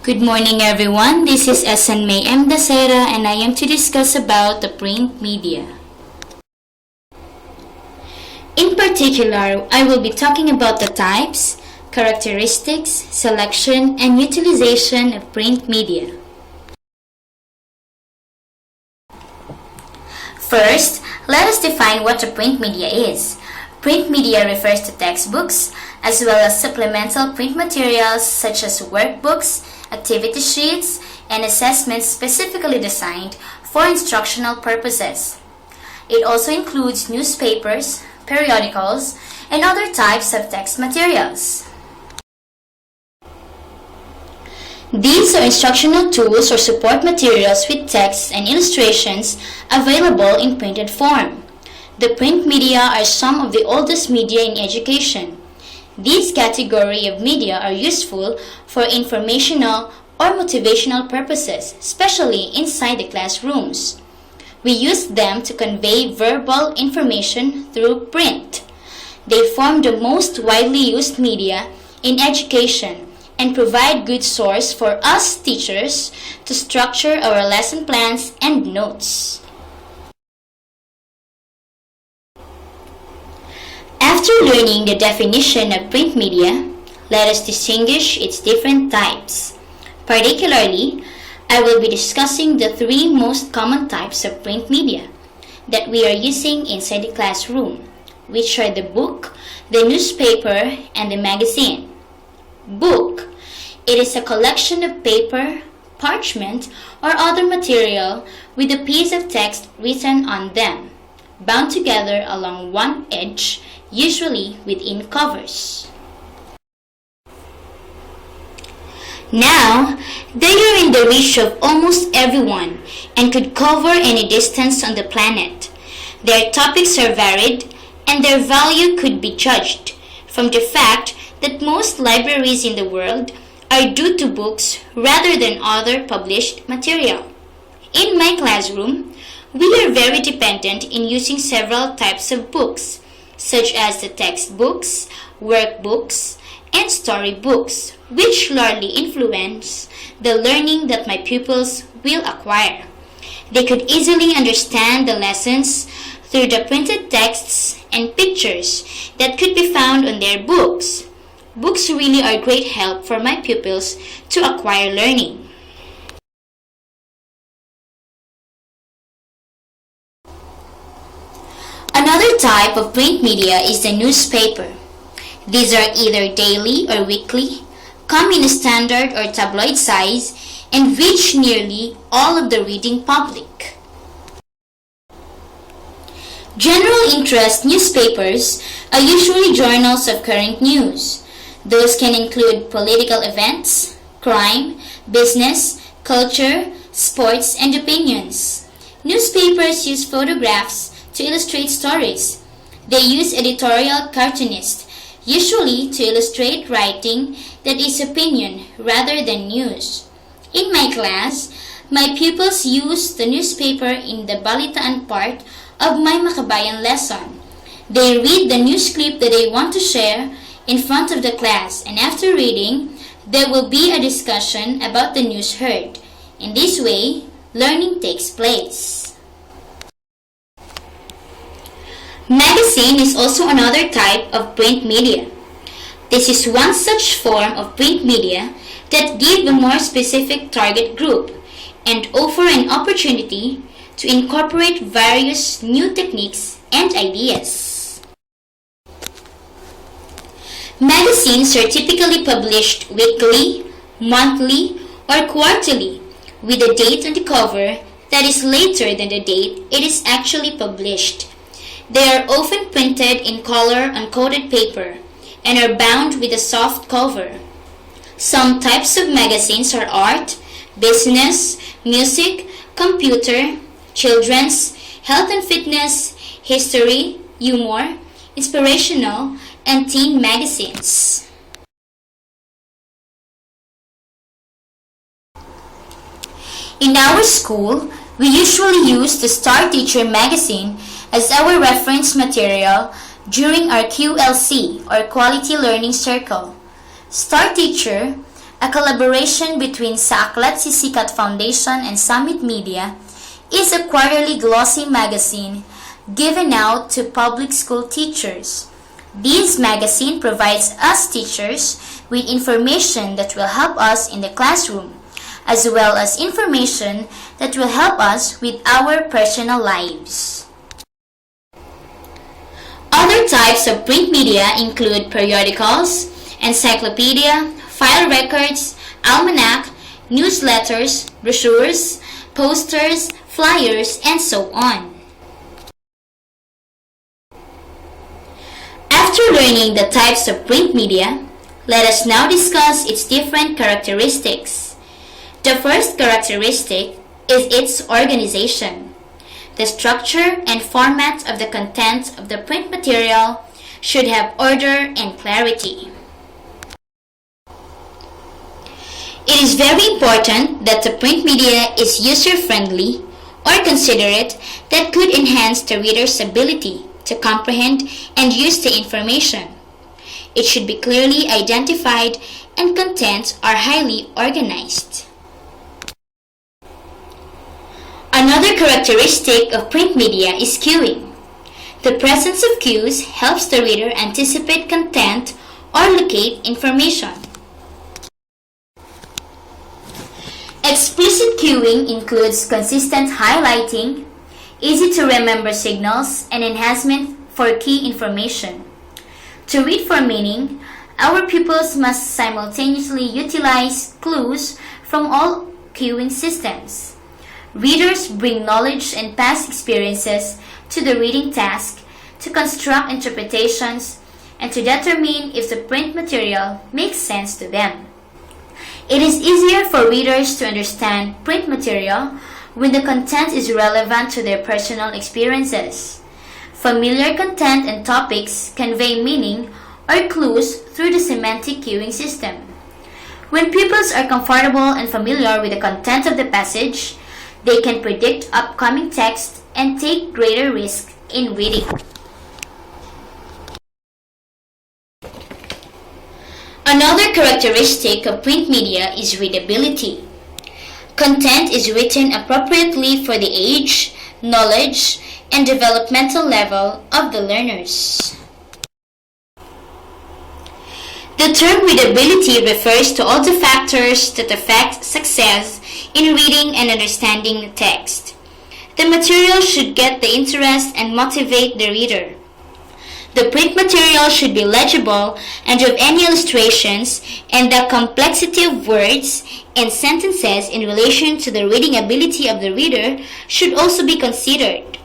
Good morning everyone, this is Essan Dacera and I am to discuss about the print media. In particular, I will be talking about the types, characteristics, selection, and utilization of print media. First, let us define what a print media is. Print media refers to textbooks, as well as supplemental print materials such as workbooks, activity sheets, and assessments specifically designed for instructional purposes. It also includes newspapers, periodicals, and other types of text materials. These are instructional tools or support materials with text and illustrations available in printed form. The print media are some of the oldest media in education. These category of media are useful for informational or motivational purposes, especially inside the classrooms. We use them to convey verbal information through print. They form the most widely used media in education and provide good source for us teachers to structure our lesson plans and notes. After learning the definition of print media, let us distinguish its different types. Particularly, I will be discussing the three most common types of print media that we are using inside the classroom, which are the book, the newspaper, and the magazine. Book. It is a collection of paper, parchment, or other material with a piece of text written on them, bound together along one edge, usually within covers. Now, they are in the reach of almost everyone and could cover any distance on the planet. Their topics are varied and their value could be judged from the fact that most libraries in the world are due to books rather than other published material. In my classroom, we are very dependent in using several types of books, such as the textbooks, workbooks, and storybooks, which largely influence the learning that my pupils will acquire. They could easily understand the lessons through the printed texts and pictures that could be found on their books. Books really are great help for my pupils to acquire learning. Another type of print media is the newspaper. These are either daily or weekly, come in a standard or tabloid size, and reach nearly all of the reading public. General interest newspapers are usually journals of current news. Those can include political events, crime, business, culture, sports, and opinions. Newspapers use photographs to illustrate stories. They use editorial cartoonists, usually to illustrate writing that is opinion rather than news. In my class, my pupils use the newspaper in the balitaan part of my Makabayan lesson. They read the news clip that they want to share in front of the class, and after reading, there will be a discussion about the news heard. In this way, learning takes place. Magazine is also another type of print media. This is one such form of print media that give a more specific target group and offer an opportunity to incorporate various new techniques and ideas. Magazines are typically published weekly, monthly, or quarterly with a date on the cover that is later than the date it is actually published. They are often printed in color uncoated paper and are bound with a soft cover. Some types of magazines are art, business, music, computer, children's, health and fitness, history, humor, inspirational, and teen magazines. In our school, we usually use the Star Teacher magazine as our reference material during our QLC or Quality Learning Circle. Star Teacher a collaboration between sa Aklat Sisikat Foundation and Summit Media, is a quarterly glossy magazine given out to public school teachers. This magazine provides us teachers with information that will help us in the classroom, as well as information that will help us with our personal lives. Other types of print media include periodicals, encyclopedia, file records, almanac, newsletters, brochures, posters, flyers, and so on. After learning the types of print media, let us now discuss its different characteristics. The first characteristic is its organization. The structure and format of the content of the print material should have order and clarity. It is very important that the print media is user-friendly or considerate that could enhance the reader's ability to comprehend and use the information. It should be clearly identified and contents are highly organized. Another characteristic of print media is cueing. The presence of cues helps the reader anticipate content or locate information. Explicit cueing includes consistent highlighting, easy-to-remember signals, and enhancement for key information. To read for meaning, our pupils must simultaneously utilize clues from all cueing systems. Readers bring knowledge and past experiences to the reading task to construct interpretations and to determine if the print material makes sense to them. It is easier for readers to understand print material when the content is relevant to their personal experiences. Familiar content and topics convey meaning or clues through the semantic cueing system. When pupils are comfortable and familiar with the content of the passage, they can predict upcoming text and take greater risk in reading. Another characteristic of print media is readability. Content is written appropriately for the age, knowledge, and developmental level of the learners. The term readability refers to all the factors that affect success in reading and understanding the text. The material should get the interest and motivate the reader. The print material should be legible and of any illustrations, and the complexity of words and sentences in relation to the reading ability of the reader should also be considered.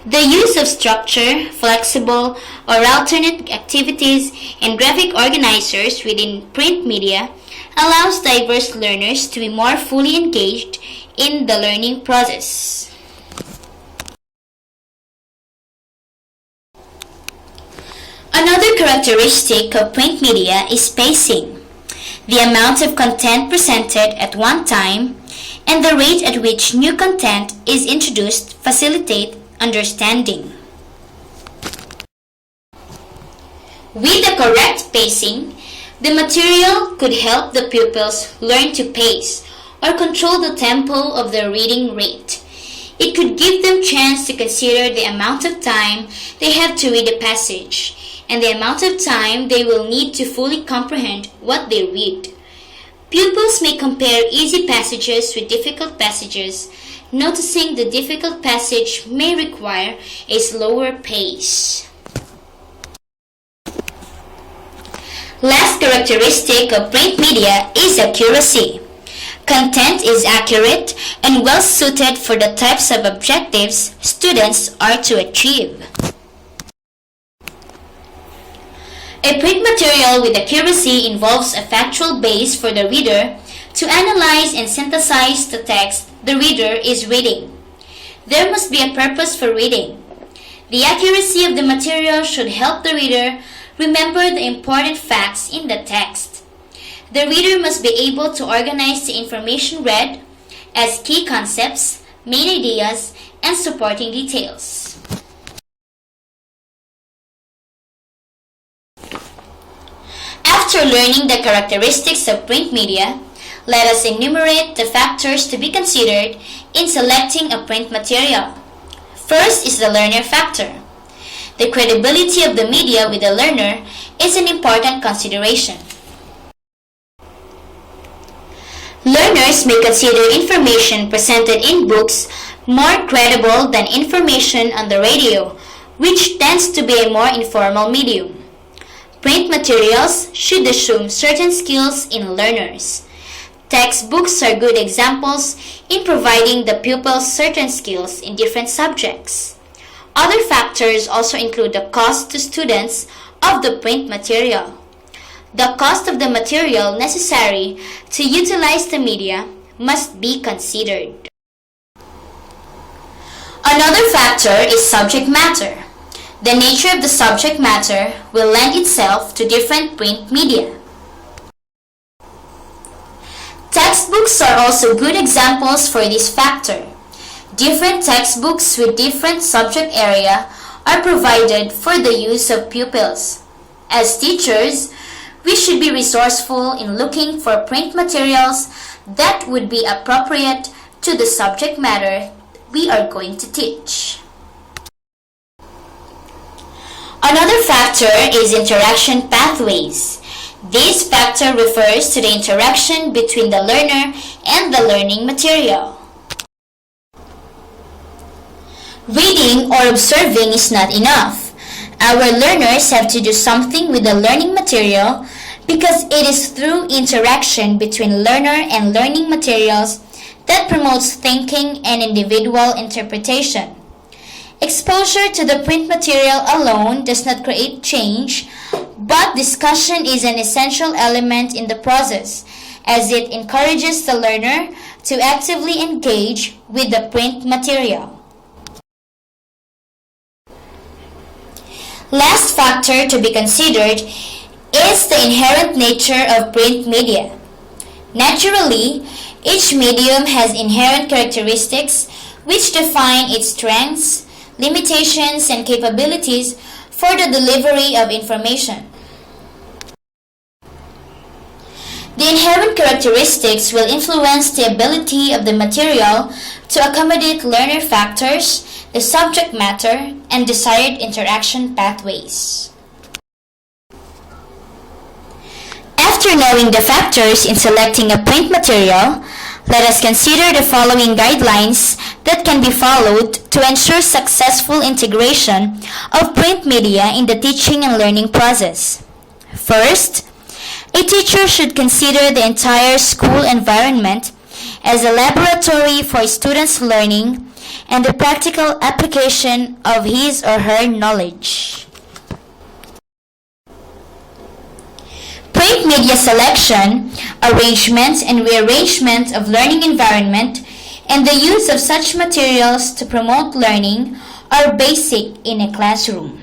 The use of structure, flexible, or alternate activities and graphic organizers within print media allows diverse learners to be more fully engaged in the learning process. Another characteristic of print media is spacing. The amount of content presented at one time and the rate at which new content is introduced facilitate understanding. With the correct pacing, the material could help the pupils learn to pace or control the tempo of their reading rate. It could give them chance to consider the amount of time they have to read a passage and the amount of time they will need to fully comprehend what they read. Pupils may compare easy passages with difficult passages, noticing the difficult passage may require a slower pace. Last characteristic of print media is accuracy. Content is accurate and well suited for the types of objectives students are to achieve. A print material with accuracy involves a factual base for the reader to analyze and synthesize the text the reader is reading. There must be a purpose for reading. The accuracy of the material should help the reader remember the important facts in the text. The reader must be able to organize the information read as key concepts, main ideas, and supporting details. After After learning the characteristics of print media, let us enumerate the factors to be considered in selecting a print material. First is the learner factor. The credibility of the media with the learner is an important consideration. Learners may consider information presented in books more credible than information on the radio, which tends to be a more informal medium. Print materials should assume certain skills in learners. Textbooks are good examples in providing the pupils certain skills in different subjects. Other factors also include the cost to students of the print material. The cost of the material necessary to utilize the media must be considered. Another factor is subject matter. The nature of the subject matter will lend itself to different print media. Textbooks are also good examples for this factor. Different textbooks with different subject area are provided for the use of pupils. As teachers, we should be resourceful in looking for print materials that would be appropriate to the subject matter we are going to teach. Another factor is interaction pathways. This factor refers to the interaction between the learner and the learning material. Reading or observing is not enough. Our learners have to do something with the learning material because it is through interaction between learner and learning materials that promotes thinking and individual interpretation. Exposure to the print material alone does not create change, but discussion is an essential element in the process, as it encourages the learner to actively engage with the print material. Last factor to be considered is the inherent nature of print media. Naturally, each medium has inherent characteristics which define its strengths, limitations, and capabilities for the delivery of information. The inherent characteristics will influence the ability of the material to accommodate learner factors, the subject matter, and desired interaction pathways. After knowing the factors in selecting a print material, let us consider the following guidelines that can be followed to ensure successful integration of print media in the teaching and learning process. First, a teacher should consider the entire school environment as a laboratory for students' learning and the practical application of his or her knowledge. Print media selection, arrangement and rearrangement of learning environment, and the use of such materials to promote learning are basic in a classroom.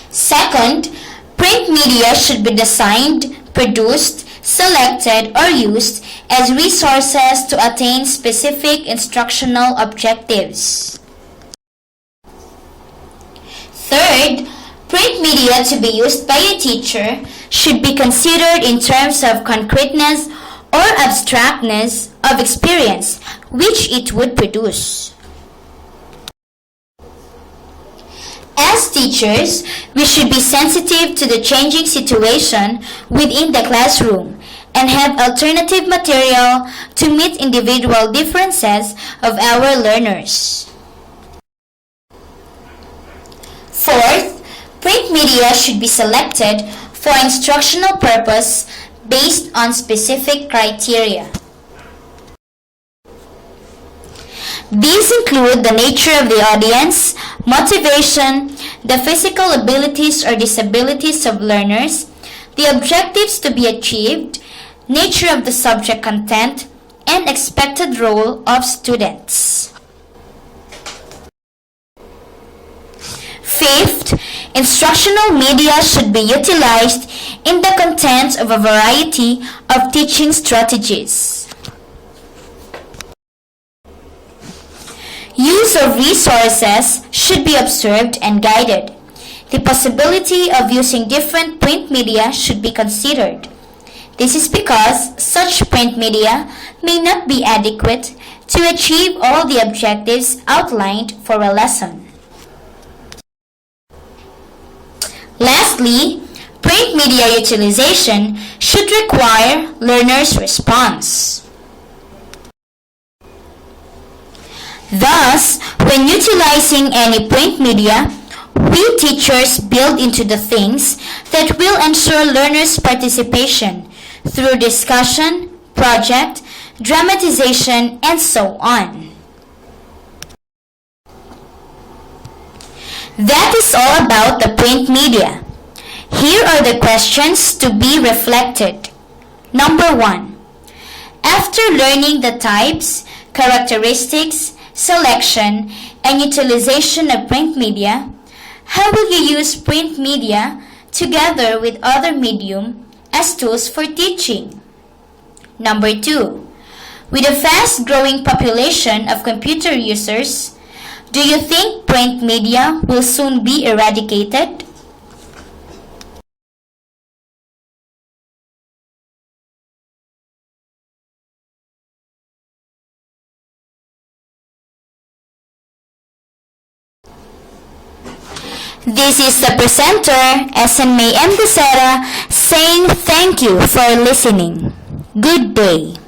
Second, print media should be designed, produced, selected, or used as resources to attain specific instructional objectives. Third, print media to be used by a teacher should be considered in terms of concreteness or abstractness of experience which it would produce. As teachers, we should be sensitive to the changing situation within the classroom and have alternative material to meet individual differences of our learners. Fourth, print media should be selected for instructional purpose based on specific criteria. These include the nature of the audience, motivation, the physical abilities or disabilities of learners, the objectives to be achieved, nature of the subject content, and expected role of students. Fifth, instructional media should be utilized in the content of a variety of teaching strategies. Use of resources should be observed and guided. The possibility of using different print media should be considered. This is because such print media may not be adequate to achieve all the objectives outlined for a lesson. Lastly, print media utilization should require learners' response. Thus, when utilizing any print media, we teachers build into the things that will ensure learners' participation through discussion, project, dramatization, and so on. That is all about the print media. Here are the questions to be reflected. Number 1. After learning the types, characteristics, selection, and utilization of print media, how will you use print media together with other medium as tools for teaching? Number 2. With a fast-growing population of computer users, do you think print media will soon be eradicated? This is the presenter, Essan Dacera, saying thank you for listening. Good day.